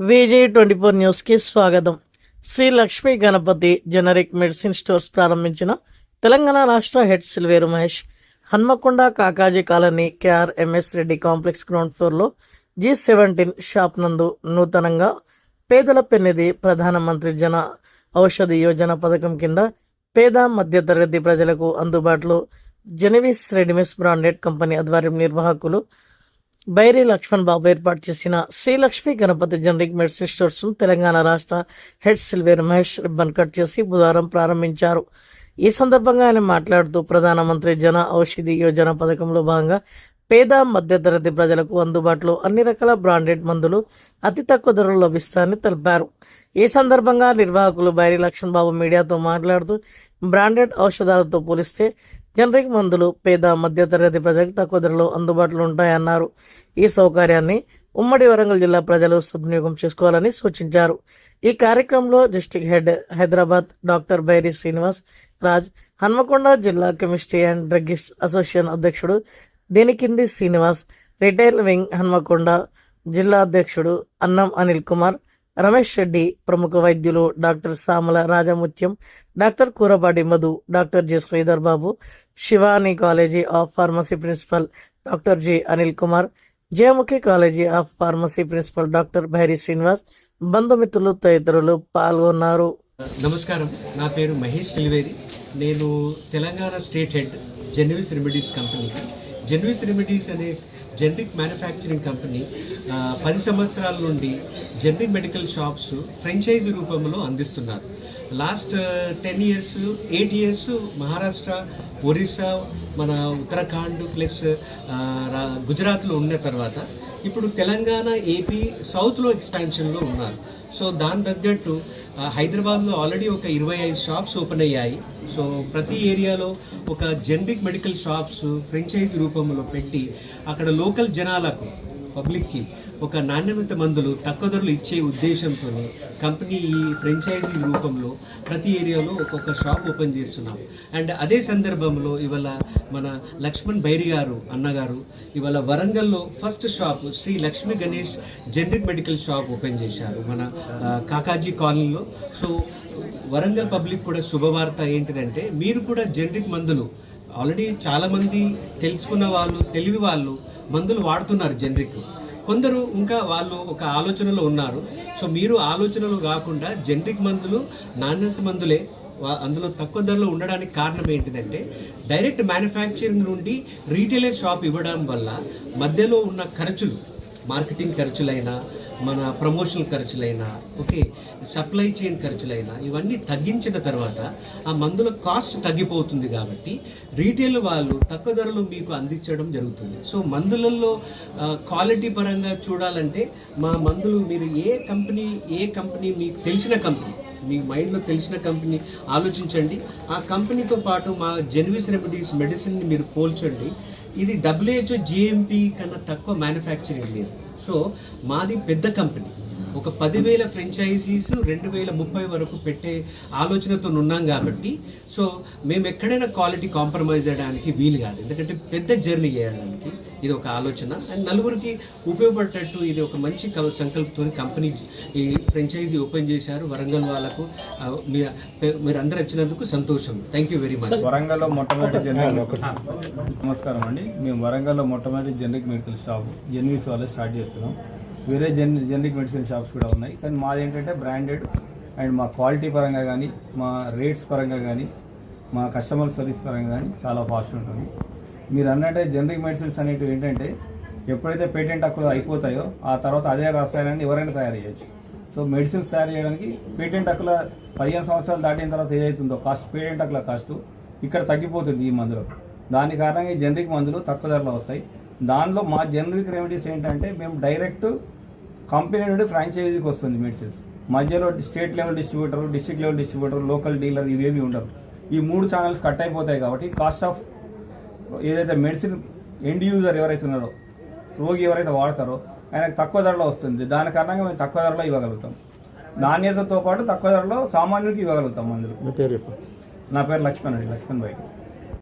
VJ24 న్యూస్కి స్వాగతం. Shri Lakshmi Ganapati generic medicine stores ప్రారంభించిన తెలంగాణ రాష్ట్ర head Silveru Mahesh Hanamkonda Kakaji colony KRMS Reddy complex ground ఫ్లోర్లో G17 షాప్ నందు నూతనంగా పేదల పెన్నిధి ప్రధానమంత్రి జన ఔషధి యోజన పథకం కింద పేద మధ్యతరగతి ప్రజలకు అందుబాటులో జెనీవిస్ రెడిమెస్ బ్రాండెడ్ కంపెనీ ఆధ్వర్యం నిర్వాహకులు బైరి లక్ష్మణ్ బాబు ఏర్పాటు చేసిన Shri Lakshmi Ganapati generic medicine stores Telangana రాష్ట్ర head Silver Mahesh ribbon cut చేసి బుధవారం ప్రారంభించారు. ఈ సందర్భంగా ఆయన మాట్లాడుతూ ప్రధానమంత్రి జన ఔషధి యోజన పథకంలో భాగంగా పేద మధ్యతరగతి ప్రజలకు అందుబాటులో అన్ని రకాల బ్రాండెడ్ మందులు అతి తక్కువ ధరలో లభిస్తాయని తెలిపారు. ఈ సందర్భంగా నిర్వాహకులు బైరి లక్ష్మణ్ బాబు మీడియాతో మాట్లాడుతూ బ్రాండెడ్ ఔషధాలతో పోలిస్తే జనరిక్ మందులు పేద మధ్యతరగతి ప్రజలకు తక్కువ ధరలో అందుబాటులో ఉంటాయన్నారు. ఈ సౌకర్యాన్ని ఉమ్మడి వరంగల్ జిల్లా ప్రజలు సద్వినియోగం చేసుకోవాలని సూచించారు. ఈ కార్యక్రమంలో district head Hyderabad doctor Bairi Srinivas Raj, Hanamkonda జిల్లా కెమిస్ట్రీ అండ్ డ్రగ్గిస్ట్ అసోసియేషన్ అధ్యక్షుడు దేనికింది శ్రీనివాస్, రిటైల్ వింగ్ హన్మకొండ జిల్లా అధ్యక్షుడు అన్నం అనిల్ కుమార్, రమేష్ రెడ్డి, ప్రముఖ వైద్యులు doctor Samala Rajamutyam, doctor Kurapati Madhu, doctor J Sridhar Babu, Shivani college of pharmacy principal doctor J Anil Kumar, Jayamukhi college of pharmacy principal doctor Bairi Srinivas, బంధుమిత్రులు తదితరులు పాల్గొన్నారు. నమస్కారం, నా పేరు మహేష్ సిల్వేరి. నేను Telangana state head Genivis remedies company. Genivis remedies అనే జనరిక్ మ్యానుఫ్యాక్చరింగ్ కంపెనీ 10 సంవత్సరాల నుండి జనరిక్ మెడికల్ షాప్స్ ఫ్రాంచైజీ రూపంలో అందిస్తున్నారు. Last 10 years 8 years Maharashtra, Orissa, మన ఉత్తరాఖండ్ ప్లస్ గుజరాత్లో ఉన్న తర్వాత ఇప్పుడు తెలంగాణ, ఏపీ, సౌత్లో ఎక్స్పాన్షన్లో ఉన్నారు. సో దాని తగ్గట్టు హైదరాబాద్లో ఆల్రెడీ ఒక 25 షాప్స్ ఓపెన్ అయ్యాయి. సో ప్రతి ఏరియాలో ఒక జనరిక్ మెడికల్ షాప్స్ ఫ్రాంచైజీ రూపంలో పెట్టి అక్కడ లోకల్ జనాలకు, పబ్లిక్కి ఒక నాణ్యత మందులు తక్కువ ధరలు ఇచ్చే ఉద్దేశంతో కంపెనీ ఈ ఫ్రాంచైజీ రూపంలో ప్రతి ఏరియాలో ఒక్కొక్క షాప్ ఓపెన్ చేస్తున్నాం. అండ్ అదే సందర్భంలో ఇవాళ మన లక్ష్మణ్ బైరి గారు అన్నగారు ఇవాళ వరంగల్లో first shop Shri Lakshmi Ganesh generic medical shop open చేశారు మన కాకాజీ కాలనీలో. సో వరంగల్ పబ్లిక్ కూడా శుభవార్త ఏంటిదంటే, మీరు కూడా జనరిక్ మందులు ఆల్రెడీ చాలామంది తెలుసుకున్న వాళ్ళు, తెలివి వాళ్ళు మందులు వాడుతున్నారు జనరిక్. కొందరు ఇంకా వాళ్ళు ఒక ఆలోచనలో ఉన్నారు. సో మీరు ఆలోచనలు కాకుండా జనరిక్ మందులు నాణ్యత మందులే అందులో తక్కువ ధరలో ఉండడానికి కారణం ఏంటిదంటే, డైరెక్ట్ మ్యానుఫ్యాక్చరింగ్ నుండి రీటైలర్ షాప్ ఇవ్వడం వల్ల మధ్యలో ఉన్న ఖర్చులు, మార్కెటింగ్ ఖర్చులైనా, మన ప్రమోషనల్ ఖర్చులైనా, ఓకే, సప్లై చైన్ ఖర్చులైనా ఇవన్నీ తగ్గించిన తర్వాత ఆ మందుల కాస్ట్ తగ్గిపోతుంది. కాబట్టి రీటైల్ వాళ్ళు తక్కువ ధరలో మీకు అందించడం జరుగుతుంది. సో మందులలో క్వాలిటీ పరంగా చూడాలంటే మా మందులు మీరు ఏ కంపెనీ మీకు తెలిసిన కంపెనీ, మీ మైండ్లో తెలిసిన కంపెనీ ఆలోచించండి. ఆ కంపెనీతో పాటు మా జెనీవిస్ రెమెడీస్ మెడిసిన్ని మీరు పోల్చండి. ఇది WHO GMP కన్నా తక్కువ మ్యానుఫ్యాక్చరింగ్ లేదు. సో మాది పెద్ద కంపెనీ, ఒక 10,000 ఫ్రాంచైజీస్ 2030 వరకు పెట్టే ఆలోచనతో ఉన్నాం. కాబట్టి సో మేము ఎక్కడైనా క్వాలిటీ కాంప్రమైజ్ అయ్యడానికి వీలు కాదు, ఎందుకంటే పెద్ద జర్నీ చేయడానికి ఇది ఒక ఆలోచన. అండ్ నలుగురికి ఉపయోగపడేటట్టు ఇది ఒక మంచి సంకల్పంతో కంపెనీ ఈ ఫ్రాంచైజీ ఓపెన్ చేశారు. వరంగల్ వాళ్ళకు మీరు అందరు వచ్చినందుకు సంతోషం. Thank you very much. వరంగల్లో మొట్టమొదటి నమస్కారం అండి. మేము వరంగల్లో మొట్టమొదటి జనరిక్ మెడికల్ షాప్ జెనీవిస్ వాళ్ళు స్టార్ట్ చేస్తున్నాం. వేరే జనరిక్ మెడిసిన్ షాప్స్ కూడా ఉన్నాయి, కానీ మాది ఏంటంటే బ్రాండెడ్. అండ్ మా క్వాలిటీ పరంగా కానీ, మా రేట్స్ పరంగా కానీ, మా కస్టమర్ సర్వీస్ పరంగా కానీ చాలా ఫాస్ట్ ఉంటుంది. మీరు అన్నట్టే జనరిక్ మెడిసిన్స్ అనేటివి ఏంటంటే, ఎప్పుడైతే పేటెంట్ హక్కులు అయిపోతాయో ఆ తర్వాత అదే రసాయనాన్ని ఎవరైనా తయారు చేయొచ్చు. సో మెడిసిన్స్ తయారు చేయడానికి పేటెంట్ హక్కుల 15 సంవత్సరాలు దాటిన తర్వాత ఏదైతుందో కాస్ట్, పేటెంట్ హక్కుల కాస్ట్ ఇక్కడ తగ్గిపోతుంది ఈ మందులో. దాని కారణంగా ఈ జనరిక్ మందులు తక్కువ ధరలో వస్తాయి. దానిలో మా జనరిక్ రెమెడీస్ ఏంటంటే, మేము డైరెక్ట్ కంపెనీ నుండి ఫ్రాంచైజీకి వస్తుంది మెడిసిన్స్. మధ్యలో state level distributor, district level distributor, local dealer ఇవేవి ఉండవు. ఈ 3 ఛానల్స్ కట్ అయిపోతాయి. కాబట్టి కాస్ట్ ఆఫ్ ఏదైతే మెడిసిన్ ఎండ్ యూజర్ ఎవరైతే ఉన్నారో, రోగి ఎవరైతే వాడతారో ఆయనకు తక్కువ ధరలో వస్తుంది. దాని కారణంగా మేము తక్కువ ధరలో ఇవ్వగలుగుతాం. నాణ్యతతో పాటు తక్కువ ధరలో సామాన్యుడికి ఇవ్వగలుగుతాం మందులు. నా పేరు లక్ష్మణ్ అండి, లక్ష్మణ్ బైక్.